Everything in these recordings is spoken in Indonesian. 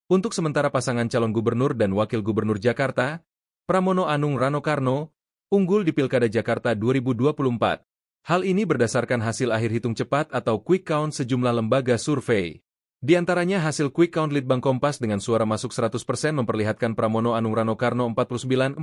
Untuk sementara pasangan calon gubernur dan wakil gubernur Jakarta, Pramono Anung Rano Karno, unggul di Pilkada Jakarta 2024. Hal ini berdasarkan hasil akhir hitung cepat atau quick count sejumlah lembaga survei. Di antaranya hasil quick count Litbang Kompas dengan suara masuk 100% memperlihatkan Pramono Anung Rano Karno 49,49%,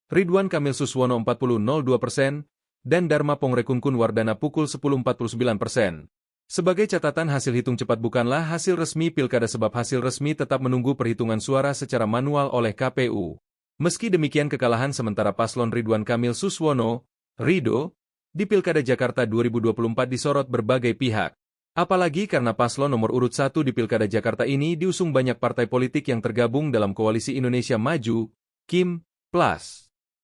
Ridwan Kamil Suswono 40,02%, dan Dharma Pongrekungkun Wardana pukul 10,49%. Sebagai catatan, hasil hitung cepat bukanlah hasil resmi pilkada sebab hasil resmi tetap menunggu perhitungan suara secara manual oleh KPU. Meski demikian, kekalahan sementara paslon Ridwan Kamil Suswono, Rido, di Pilkada Jakarta 2024 disorot berbagai pihak. Apalagi karena paslon nomor urut 1 di Pilkada Jakarta ini diusung banyak partai politik yang tergabung dalam Koalisi Indonesia Maju, KIM+.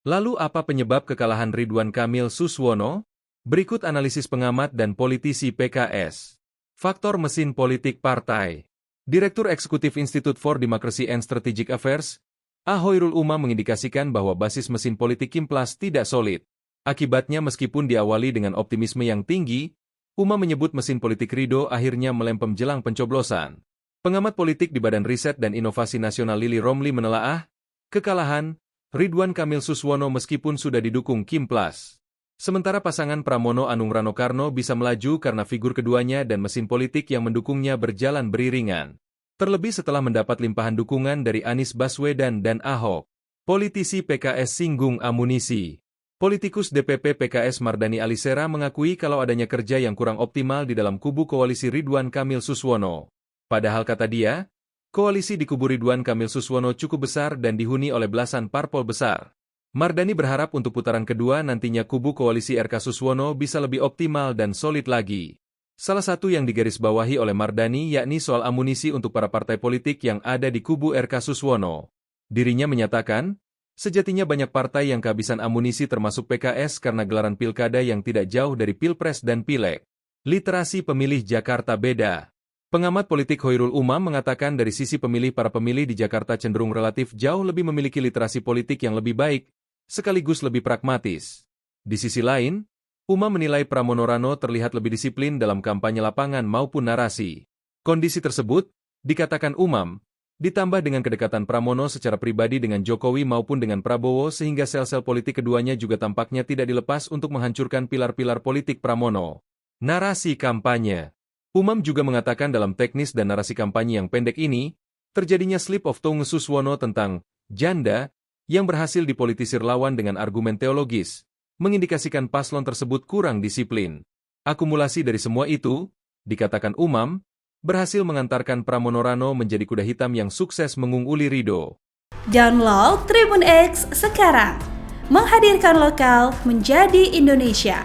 Lalu apa penyebab kekalahan Ridwan Kamil Suswono? Berikut analisis pengamat dan politisi PKS. Faktor mesin politik partai. Direktur Eksekutif Institute for Democracy and Strategic Affairs, A. Hoirul Umam mengindikasikan bahwa basis mesin politik KIM+ tidak solid. Akibatnya meskipun diawali dengan optimisme yang tinggi, Umam menyebut mesin politik Rido akhirnya melempem jelang pencoblosan. Pengamat politik di Badan Riset dan Inovasi Nasional Lili Romli menelaah, kekalahan Ridwan Kamil Suswono meskipun sudah didukung KIM+. Sementara pasangan Pramono Anung Rano Karno bisa melaju karena figur keduanya dan mesin politik yang mendukungnya berjalan beriringan. Terlebih setelah mendapat limpahan dukungan dari Anies Baswedan dan Ahok. Politisi PKS singgung amunisi. Politikus DPP PKS Mardani Alisera mengakui kalau adanya kerja yang kurang optimal di dalam kubu koalisi Ridwan Kamil Suswono. Padahal kata dia, koalisi di kubu Ridwan Kamil Suswono cukup besar dan dihuni oleh belasan parpol besar. Mardani berharap untuk putaran kedua nantinya kubu koalisi RK Suswono bisa lebih optimal dan solid lagi. Salah satu yang digarisbawahi oleh Mardani yakni soal amunisi untuk para partai politik yang ada di kubu RK Suswono. Dirinya menyatakan, sejatinya banyak partai yang kehabisan amunisi termasuk PKS karena gelaran pilkada yang tidak jauh dari Pilpres dan Pileg. Literasi pemilih Jakarta beda. Pengamat politik Hoirul Umam mengatakan dari sisi pemilih, para pemilih di Jakarta cenderung relatif jauh lebih memiliki literasi politik yang lebih baik, sekaligus lebih pragmatis. Di sisi lain, Umam menilai Pramono Rano terlihat lebih disiplin dalam kampanye lapangan maupun narasi. Kondisi tersebut, dikatakan Umam, ditambah dengan kedekatan Pramono secara pribadi dengan Jokowi maupun dengan Prabowo sehingga sel-sel politik keduanya juga tampaknya tidak dilepas untuk menghancurkan pilar-pilar politik Pramono. Narasi kampanye. Umam juga mengatakan dalam teknis dan narasi kampanye yang pendek ini, terjadinya slip of tongue Suswono tentang janda, yang berhasil dipolitisir lawan dengan argumen teologis, mengindikasikan paslon tersebut kurang disiplin. Akumulasi dari semua itu, dikatakan Umam, berhasil mengantarkan Pramono Rano menjadi kuda hitam yang sukses mengunguli Rido. Download Tribun X sekarang, menghadirkan lokal menjadi Indonesia.